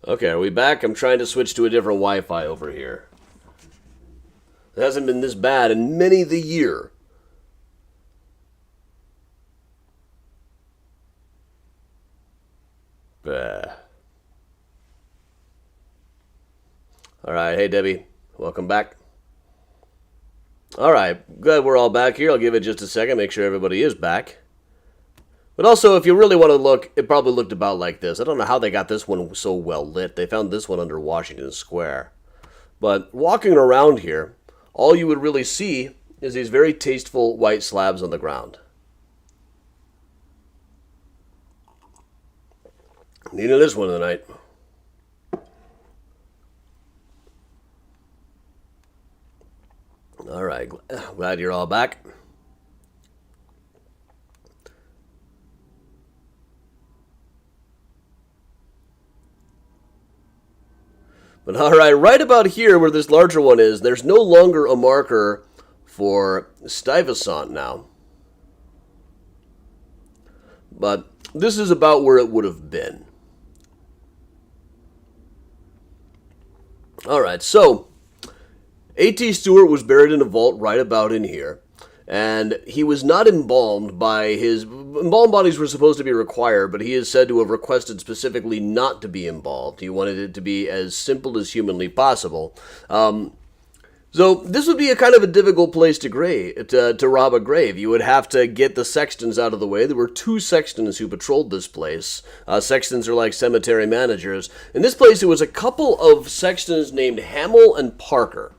Okay, are we back? I'm trying to switch to a different Wi-Fi over here. It hasn't been this bad in many the year. Bah. Alright, hey Debbie. Welcome back. Alright, glad we're all back here. I'll give it just a second, make sure everybody is back. But also, if you really want to look, it probably looked about like this. I don't know how they got this one so well lit. They found this one under Washington Square. But walking around here, all you would really see is these very tasteful white slabs on the ground. Needed this one tonight. All right, glad you're all back. But all right about here where this larger one is, there's no longer a marker for Stuyvesant now. But this is about where it would have been. All right, so A.T. Stewart was buried in a vault right about in here. And he was not embalmed by his... Embalmed bodies were supposed to be required, but he is said to have requested specifically not to be embalmed. He wanted it to be as simple as humanly possible. So this would be a kind of a difficult place to rob a grave. You would have to get the sextons out of the way. There were 2 sextons who patrolled this place. Sextons are like cemetery managers. In this place, it was a couple of sextons named Hamill and Parker.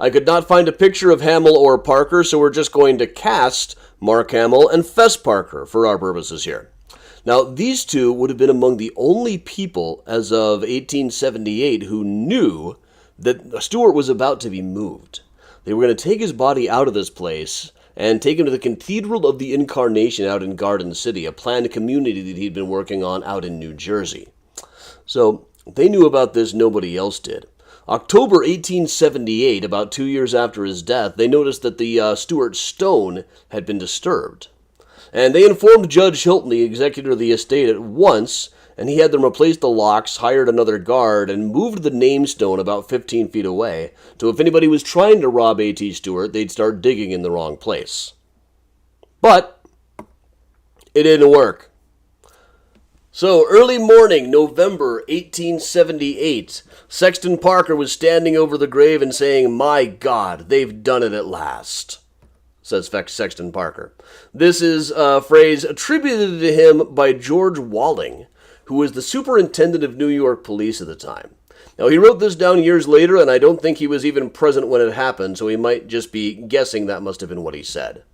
I could not find a picture of Hamill or Parker, so we're just going to cast Mark Hamill and Fess Parker for our purposes here. Now, these 2 would have been among the only people as of 1878 who knew that Stewart was about to be moved. They were going to take his body out of this place and take him to the Cathedral of the Incarnation out in Garden City, a planned community that he'd been working on out in New Jersey. So they knew about this, nobody else did. October 1878, about 2 years after his death, they noticed that the Stewart stone had been disturbed. And they informed Judge Hilton, the executor of the estate, at once, and he had them replace the locks, hired another guard, and moved the name stone about 15 feet away, so if anybody was trying to rob A.T. Stewart, they'd start digging in the wrong place. But it didn't work. So, early morning, November 1878, Sexton Parker was standing over the grave and saying, "My God, they've done it at last," says Sexton Parker. This is a phrase attributed to him by George Walling, who was the superintendent of New York police at the time. Now, he wrote this down years later, and I don't think he was even present when it happened, so he might just be guessing that must have been what he said.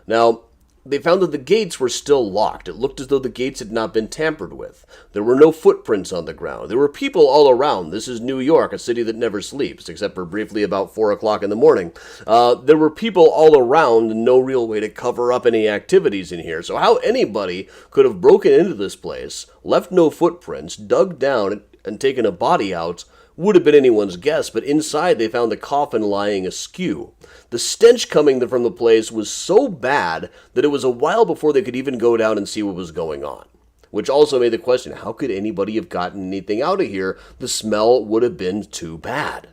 Now, they found that the gates were still locked. It looked as though the gates had not been tampered with. There were no footprints on the ground. There were people all around. This is New York, a city that never sleeps, except for briefly about 4 o'clock in the morning. There were people all around and no real way to cover up any activities in here. So how anybody could have broken into this place, left no footprints, dug down, and taken a body out would have been anyone's guess, but inside they found the coffin lying askew. The stench coming from the place was so bad that it was a while before they could even go down and see what was going on. Which also made the question, how could anybody have gotten anything out of here? The smell would have been too bad.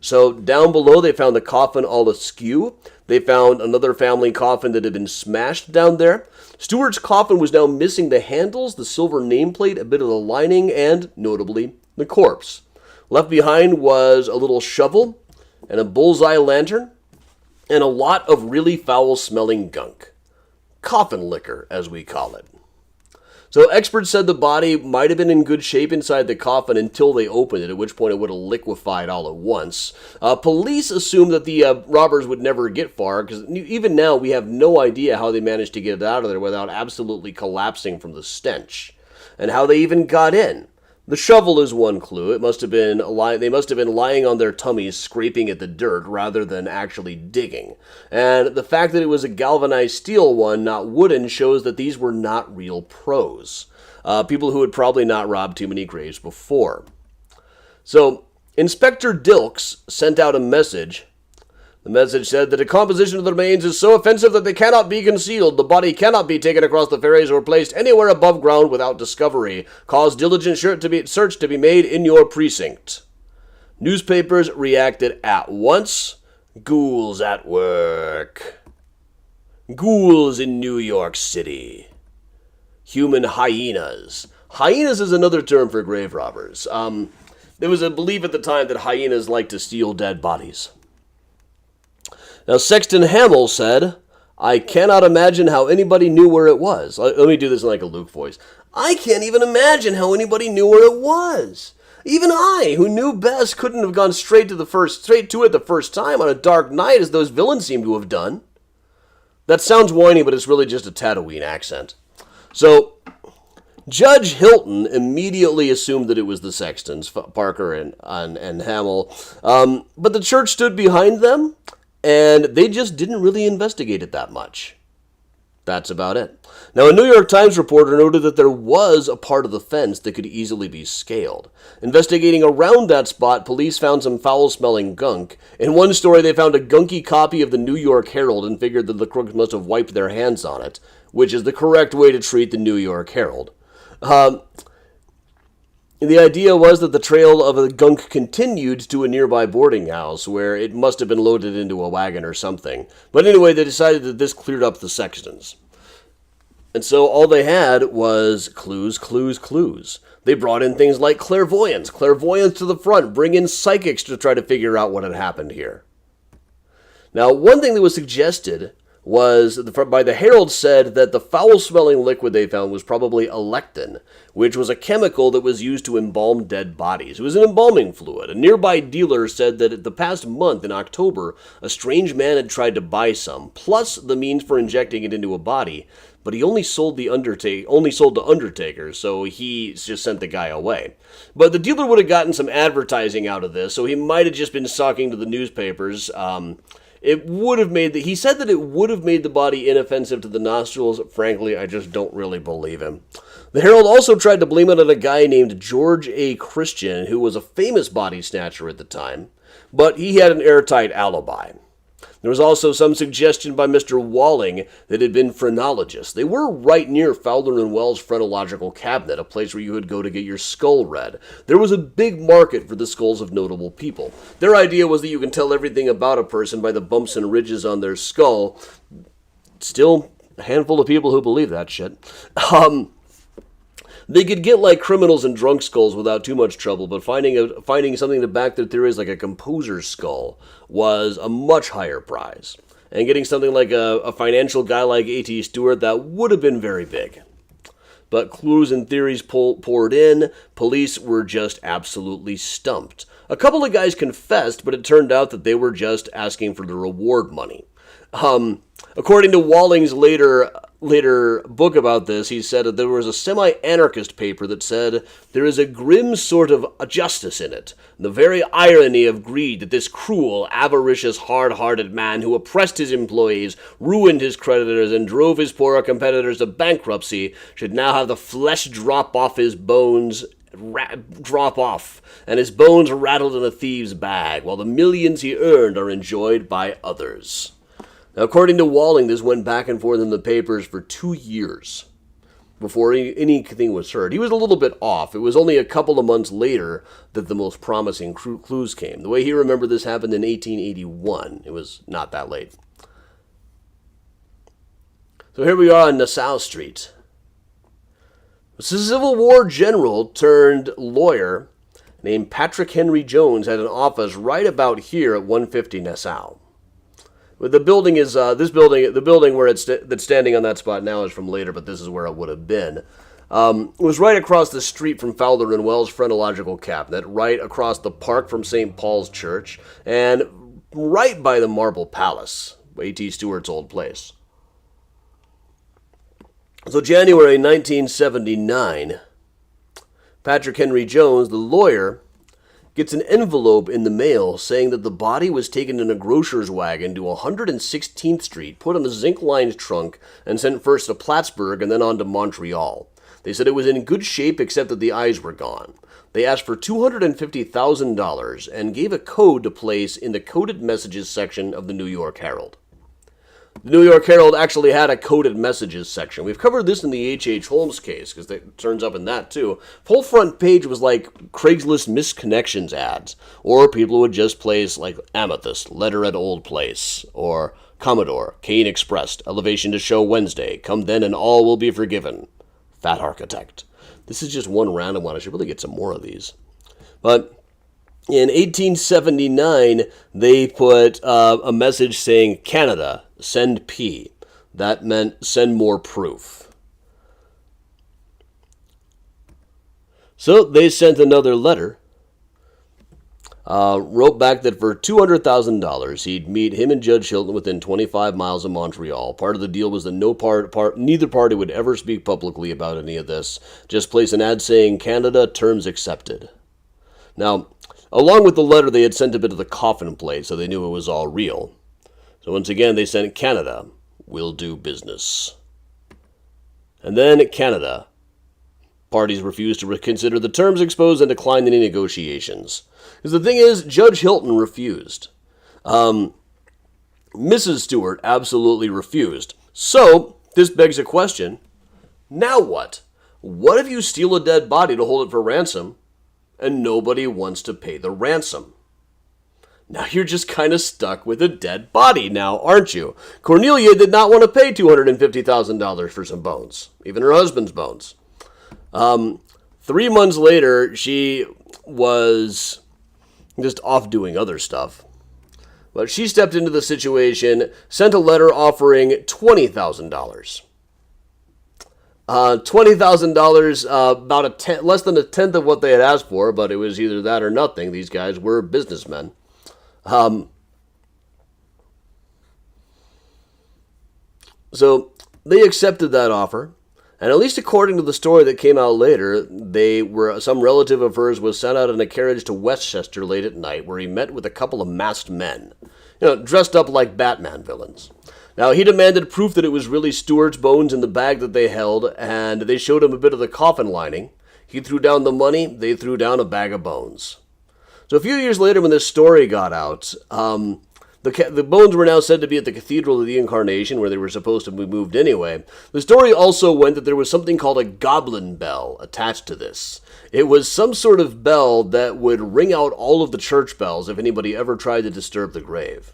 So down below they found the coffin all askew. They found another family coffin that had been smashed down there. Stewart's coffin was now missing the handles, the silver nameplate, a bit of the lining, and, notably, the corpse. Left behind was a little shovel and a bullseye lantern and a lot of really foul-smelling gunk. Coffin liquor, as we call it. So experts said the body might have been in good shape inside the coffin until they opened it, at which point it would have liquefied all at once. Police assumed that the robbers would never get far, because even now we have no idea how they managed to get it out of there without absolutely collapsing from the stench, and how they even got in. The shovel is one clue. They must have been lying on their tummies scraping at the dirt rather than actually digging. And the fact that it was a galvanized steel one, not wooden, shows that these were not real pros. People who had probably not robbed too many graves before. So, Inspector Dilks sent out a message The message said the decomposition of the remains is so offensive that they cannot be concealed. The body cannot be taken across the ferries or placed anywhere above ground without discovery. Cause diligent search to be made in your precinct. Newspapers reacted at once. Ghouls at work. Ghouls in New York City. Human hyenas. Hyenas is another term for grave robbers. There was a belief at the time that hyenas like to steal dead bodies. Now, Sexton Hamill said, I cannot imagine how anybody knew where it was. Let me do this in like a Luke voice. I can't even imagine how anybody knew where it was. Even I, who knew best, couldn't have gone straight to it the first time on a dark night as those villains seem to have done. That sounds whiny, but it's really just a Tatooine accent. So, Judge Hilton immediately assumed that it was the Sextons, Parker and Hamill, but the church stood behind them, and they just didn't really investigate it that much. That's about it. Now, a New York Times reporter noted that there was a part of the fence that could easily be scaled. Investigating around that spot, police found some foul-smelling gunk. In one story, they found a gunky copy of the New York Herald and figured that the crooks must have wiped their hands on it, which is the correct way to treat the New York Herald. The idea was that the trail of the gunk continued to a nearby boarding house, where it must have been loaded into a wagon or something. But anyway, they decided that this cleared up the Sextons. And so all they had was clues, clues, clues. They brought in things like clairvoyance to the front, bring in psychics to try to figure out what had happened here. Now, one thing that was suggested was, by the Herald said that the foul-smelling liquid they found was probably electin, which was a chemical that was used to embalm dead bodies. It was an embalming fluid. A nearby dealer said that the past month, in October, a strange man had tried to buy some, plus the means for injecting it into a body, but he only sold to undertakers, so he just sent the guy away. But the dealer would have gotten some advertising out of this, so he might have just been talking to the newspapers. He said that it would have made the body inoffensive to the nostrils. Frankly, I just don't really believe him. The Herald also tried to blame it on a guy named George A. Christian, who was a famous body snatcher at the time, but he had an airtight alibi. There was also some suggestion by Mr. Walling that it had been phrenologists. They were right near Fowler and Wells' phrenological cabinet, a place where you would go to get your skull read. There was a big market for the skulls of notable people. Their idea was that you can tell everything about a person by the bumps and ridges on their skull. Still, a handful of people who believe that shit. They could get like criminals and drunk skulls without too much trouble, but finding something to back their theories like a composer's skull was a much higher prize. And getting something like a financial guy like A.T. Stewart, that would have been very big. But clues and theories poured in. Police were just absolutely stumped. A couple of guys confessed, but it turned out that they were just asking for the reward money. According to Walling's later book about this, he said that there was a semi-anarchist paper that said, there is a grim sort of justice in it, the very irony of greed that this cruel, avaricious, hard-hearted man who oppressed his employees, ruined his creditors, and drove his poorer competitors to bankruptcy should now have the flesh drop off, and his bones rattled in a thief's bag, while the millions he earned are enjoyed by others. Now, according to Walling, this went back and forth in the papers for 2 years before anything was heard. He was a little bit off. It was only a couple of months later that the most promising clues came. The way he remembered this happened in 1881. It was not that late. So here we are on Nassau Street. A Civil War general turned lawyer named Patrick Henry Jones had an office right about here at 150 Nassau. The building is the building where that's standing on that spot now is from later, but this is where it would have been. It was right across the street from Fowler and Wells' phrenological cabinet, right across the park from St. Paul's Church, and right by the Marble Palace, A.T. Stewart's old place. So January 1979, Patrick Henry Jones, the lawyer, gets an envelope in the mail saying that the body was taken in a grocer's wagon to 116th Street, put on a zinc-lined trunk, and sent first to Plattsburgh and then on to Montreal. They said it was in good shape except that the eyes were gone. They asked for $250,000 and gave a code to place in the coded messages section of the New York Herald. The New York Herald actually had a coded messages section. We've covered this in the H.H. Holmes case, because it turns up in that too. Full front page was like Craigslist misconnections ads, or people would just place like Amethyst, letter at old place, or Commodore, Kane Expressed, elevation to show Wednesday, come then and all will be forgiven. Fat Architect. This is just one random one. I should really get some more of these. But in 1879, they put a message saying, Canada, send P. That meant send more proof. So they sent another letter, wrote back that for $200,000, he'd meet him and Judge Hilton within 25 miles of Montreal. Part of the deal was that neither party would ever speak publicly about any of this. Just place an ad saying, Canada, terms accepted. Now, along with the letter, they had sent a bit of the coffin plate, so they knew it was all real. So once again, they sent Canada, will do business. And then Canada. Parties refused to reconsider the terms exposed and declined any negotiations. Because the thing is, Judge Hilton refused. Mrs. Stewart absolutely refused. So, this begs a question. Now what? What if you steal a dead body to hold it for ransom, and nobody wants to pay the ransom? Now you're just kind of stuck with a dead body now, aren't you? Cornelia did not want to pay $250,000 for some bones, even her husband's bones. 3 months later, she was just off doing other stuff. But she stepped into the situation, sent a letter offering $20,000. $20,000, about less than a tenth of what they had asked for, but it was either that or nothing. These guys were businessmen. So they accepted that offer, and at least according to the story that came out later, some relative of hers was sent out in a carriage to Westchester late at night, where he met with a couple of masked men, dressed up like Batman villains. Now, he demanded proof that it was really Stewart's bones in the bag that they held, and they showed him a bit of the coffin lining. He threw down the money, they threw down a bag of bones. So a few years later, when this story got out, the bones were now said to be at the Cathedral of the Incarnation, where they were supposed to be moved anyway. The story also went that there was something called a goblin bell attached to this. It was some sort of bell that would ring out all of the church bells if anybody ever tried to disturb the grave.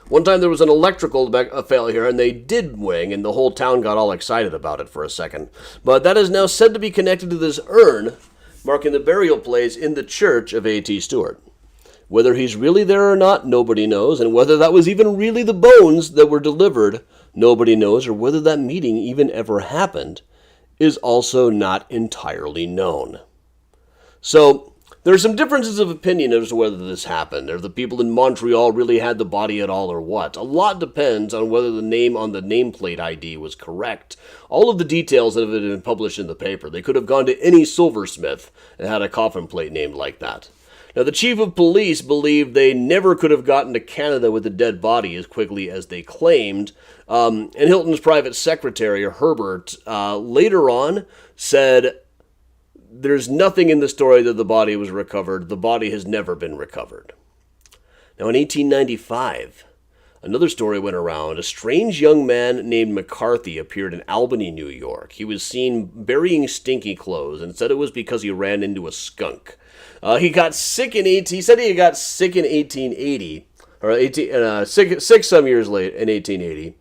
One time there was an electrical failure, and they did ring, and the whole town got all excited about it for a second. But that is now said to be connected to this urn, marking the burial place in the church of A.T. Stewart. Whether he's really there or not, nobody knows, and whether that was even really the bones that were delivered, nobody knows, or whether that meeting even ever happened, is also not entirely known. So, there are some differences of opinion as to whether this happened, or the people in Montreal really had the body at all, or what. A lot depends on whether the name on the nameplate ID was correct. All of the details that have been published in the paper. They could have gone to any silversmith and had a coffin plate named like that. Now, the chief of police believed they never could have gotten to Canada with a dead body as quickly as they claimed. And Hilton's private secretary, Herbert, later on said, there's nothing in the story that the body was recovered. The body has never been recovered. Now, in 1895, another story went around. A strange young man named McCarthy appeared in Albany, New York. He was seen burying stinky clothes and said it was because he ran into a skunk. He got sick he said he got sick in 1880, or sick some years late in 1880.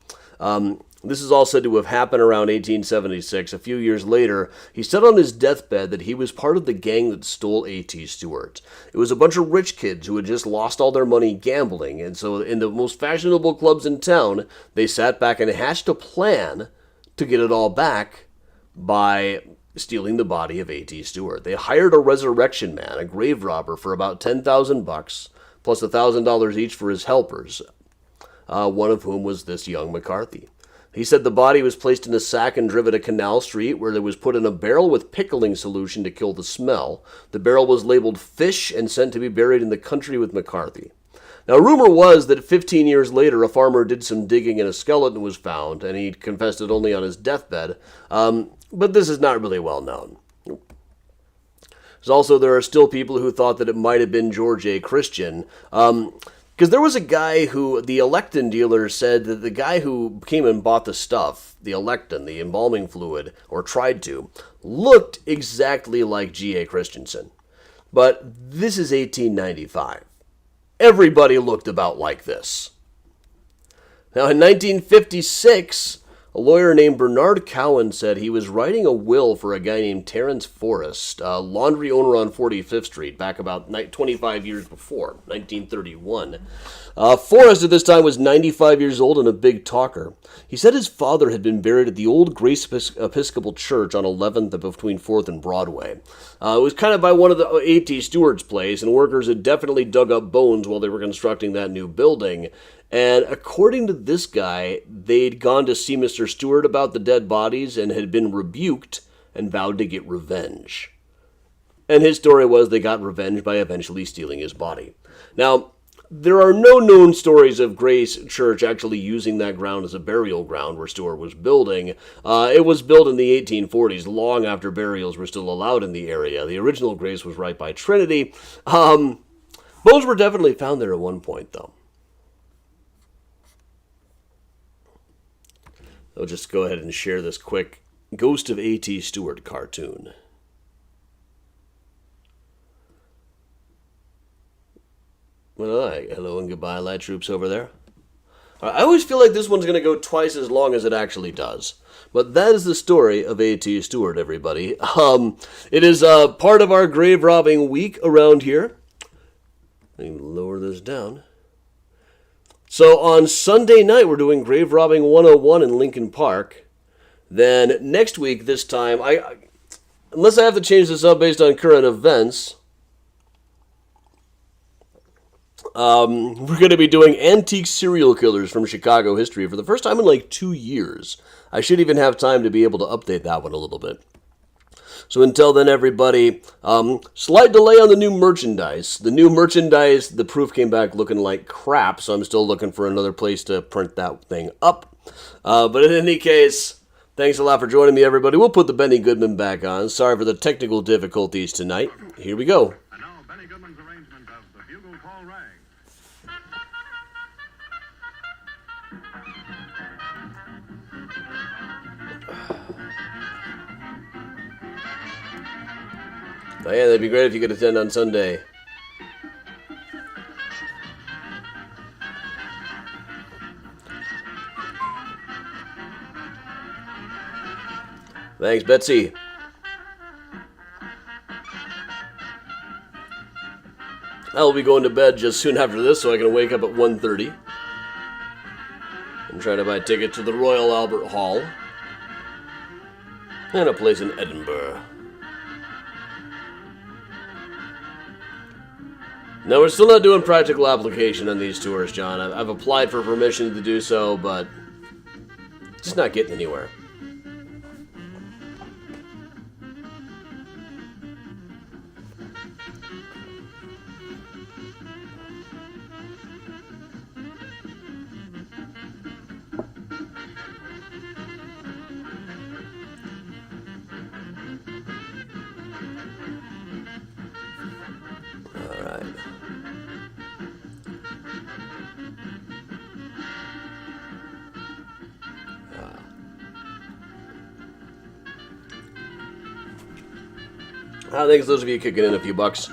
This is all said to have happened around 1876. A few years later, he said on his deathbed that he was part of the gang that stole A.T. Stewart. It was a bunch of rich kids who had just lost all their money gambling, and so in the most fashionable clubs in town, they sat back and hatched a plan to get it all back by stealing the body of A.T. Stewart. They hired a resurrection man, a grave robber, for about $10,000, plus $1,000 each for his helpers, one of whom was this young McCarthy. He said the body was placed in a sack and driven to Canal Street, where it was put in a barrel with pickling solution to kill the smell. The barrel was labeled fish and sent to be buried in the country with McCarthy. Now, rumor was that 15 years later, a farmer did some digging and a skeleton was found, and he confessed it only on his deathbed. But this is not really well known. Also, there are still people who thought that it might have been George A. Christian. Because there was a guy who, the Electin dealer said that the guy who came and bought the stuff, the Electin, the embalming fluid, or tried to, looked exactly like G.A. Christensen. But this is 1895. Everybody looked about like this. Now, in 1956, a lawyer named Bernard Cowan said he was writing a will for a guy named Terrence Forrest, a laundry owner on 45th Street, back about 25 years before, 1931. Forrest at this time was 95 years old and a big talker. He said his father had been buried at the old Grace Episcopal Church on 11th between 4th and Broadway. It was kind of by one of the A.T. Stewart's place, and workers had definitely dug up bones while they were constructing that new building. And according to this guy, they'd gone to see Mr. Stewart about the dead bodies and had been rebuked and vowed to get revenge. And his story was they got revenge by eventually stealing his body. Now, there are no known stories of Grace Church actually using that ground as a burial ground where Stewart was building. It was built in the 1840s, long after burials were still allowed in the area. The original Grace was right by Trinity. Bones were definitely found there at one point, though. I'll just go ahead and share this quick Ghost of A.T. Stewart cartoon. Well, hello and goodbye, light troops over there. I always feel like this one's going to go twice as long as it actually does. But that is the story of A.T. Stewart, everybody. It is part of our grave robbing week around here. Let me lower this down. So on Sunday night, we're doing Grave Robbing 101 in Lincoln Park. Then next week, this time, unless I have to change this up based on current events, we're going to be doing Antique Serial Killers from Chicago History for the first time in like 2 years. I should even have time to be able to update that one a little bit. So until then, everybody, slight delay on the new merchandise. The new merchandise, the proof came back looking like crap, so I'm still looking for another place to print that thing up. But in any case, thanks a lot for joining me, everybody. We'll put the Benny Goodman back on. Sorry for the technical difficulties tonight. Here we go. And now, Benny Goodman's arrangement of the Bugle Call Rang. Oh, yeah, that'd be great if you could attend on Sunday. Thanks, Betsy. I'll be going to bed just soon after this so I can wake up at 1:30 and try to buy a ticket to the Royal Albert Hall and a place in Edinburgh. No, we're still not doing practical application on these tours, John. I've applied for permission to do so, but just not getting anywhere. Thanks those of you kicking in a few bucks.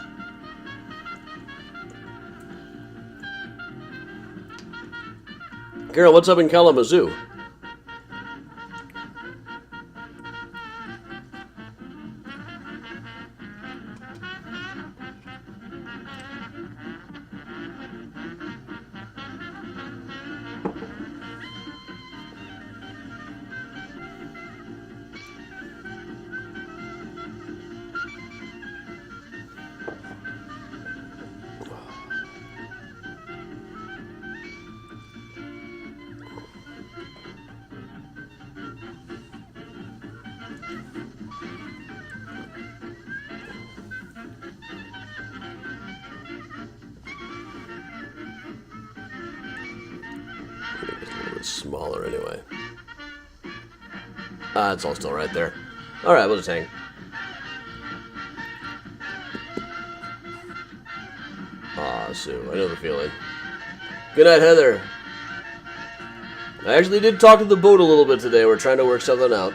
Carol, what's up in Kalamazoo? Smaller anyway. It's all still right there. Alright, we'll just hang. Ah, Sue, I know the feeling. Good night, Heather. I actually did talk to the boat a little bit today. We're trying to work something out.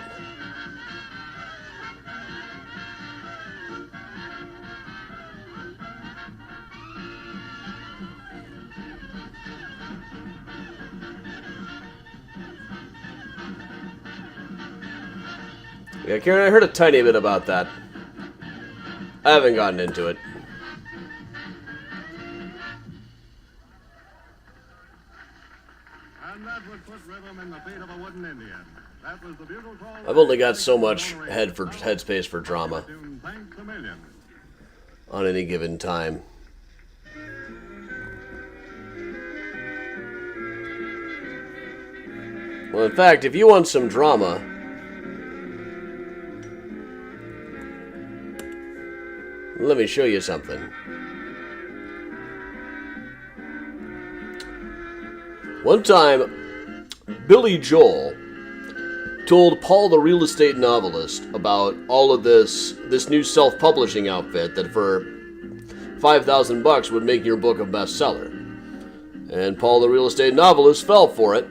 Yeah, Karen, I heard a tiny bit about that. I haven't gotten into it. And that would put rhythm in the feet of a wooden Indian. That was the bugle call. I've only got so much headspace for drama Thanks a million. on any given time. Well, in fact, if you want some drama, let me show you something. One time, Billy Joel told Paul the real estate novelist about all of this new self-publishing outfit that for $5,000 would make your book a bestseller. And Paul the real estate novelist fell for it.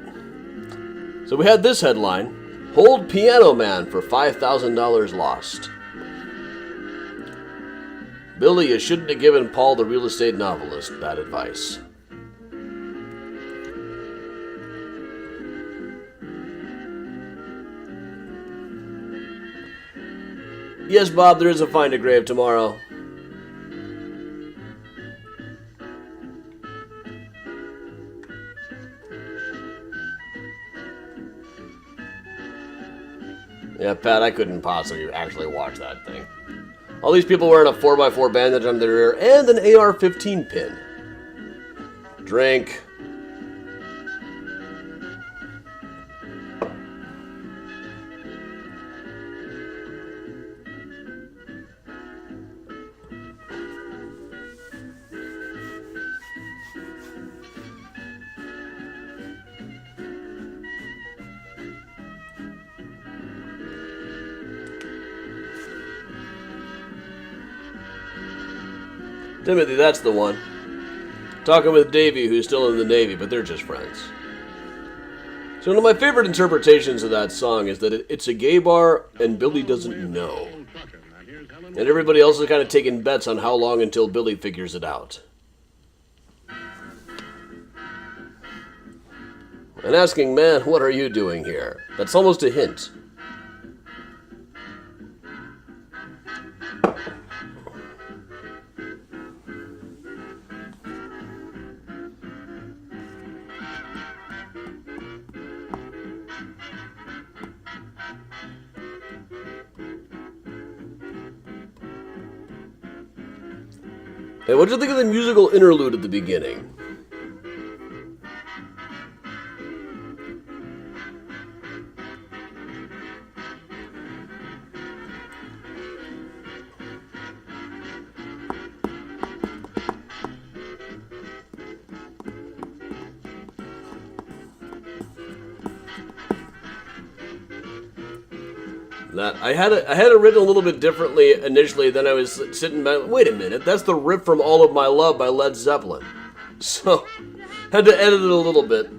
So we had this headline: Hold Piano Man for $5,000 lost. Billy, you shouldn't have given Paul the real estate novelist bad advice. Yes, Bob, there is a Find a Grave tomorrow. Yeah, Pat, I couldn't possibly actually watch that thing. All these people wearing a 4x4 bandage on their rear and an AR-15 pin. Drink. Timothy, that's the one. Talking with Davey, who's still in the Navy, but they're just friends. So one of my favorite interpretations of that song is that it's a gay bar and Billy doesn't know. And everybody else is kind of taking bets on how long until Billy figures it out. And asking, man, what are you doing here? That's almost a hint. Hey, what did you think of the musical interlude at the beginning? That I had it written a little bit differently initially. Then I was sitting back. Wait a minute, that's the riff from "All of My Love" by Led Zeppelin. So had to edit it a little bit.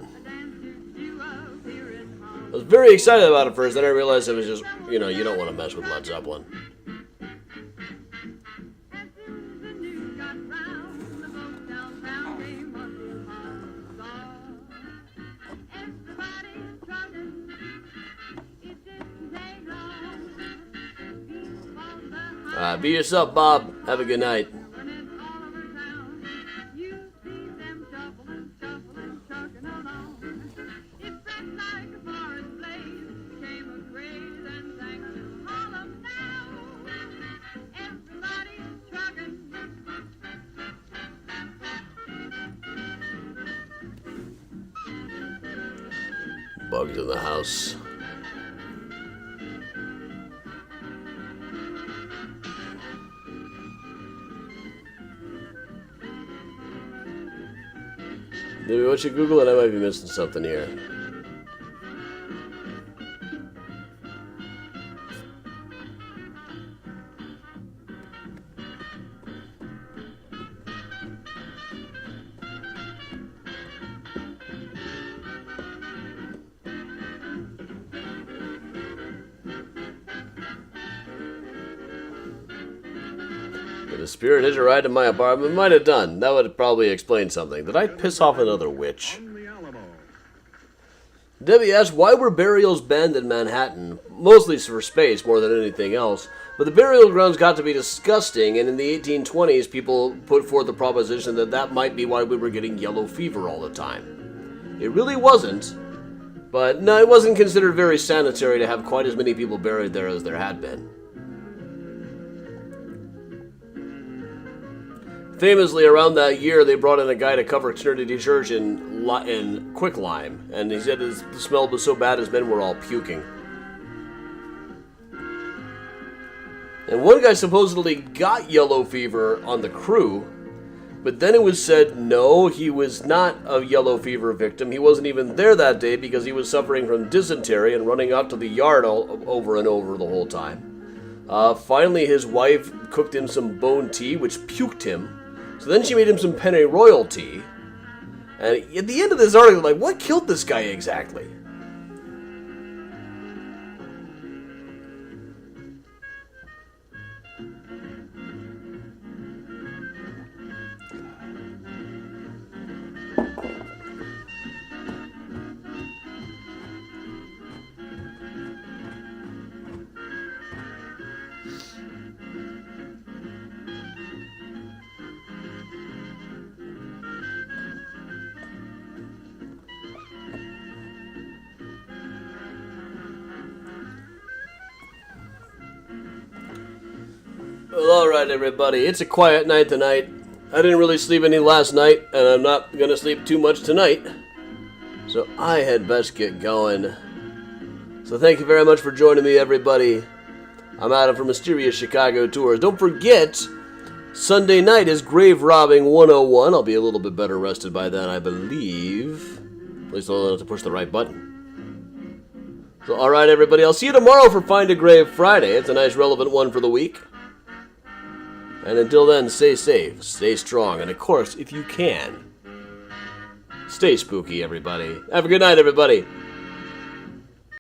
I was very excited about it first. Then I realized it was just, you don't want to mess with Led Zeppelin. Be yourself, Bob. Have a good night. Bugs in the house. Maybe once you Google it, I might be missing something here. The spirit hitched a ride to my apartment. Might have done. That would probably explain something. Did I piss off another witch? On the Alamo. Debbie asks, why were burials banned in Manhattan? Mostly for space more than anything else. But the burial grounds got to be disgusting, and in the 1820s, people put forth the proposition that that might be why we were getting yellow fever all the time. It really wasn't, but no, it wasn't considered very sanitary to have quite as many people buried there as there had been. Famously, around that year, they brought in a guy to cover Trinity Church in quicklime, and he said the smell was so bad his men were all puking. And one guy supposedly got yellow fever on the crew, but then it was said no, he was not a yellow fever victim. He wasn't even there that day because he was suffering from dysentery and running out to the yard over and over the whole time. Finally, his wife cooked him some bone tea, which puked him. So then she made him some pennyroyal tea. And at the end of this article, like, what killed this guy exactly? Well, alright everybody, it's a quiet night tonight. I didn't really sleep any last night, and I'm not gonna sleep too much tonight. So I had best get going. So thank you very much for joining me, everybody. I'm Adam from Mysterious Chicago Tours. Don't forget, Sunday night is Grave Robbing 101. I'll be a little bit better rested by then, I believe. At least I'll have to push the right button. So alright everybody, I'll see you tomorrow for Find a Grave Friday. It's a nice relevant one for the week. And until then, stay safe, stay strong, and of course, if you can, stay spooky, everybody. Have a good night, everybody.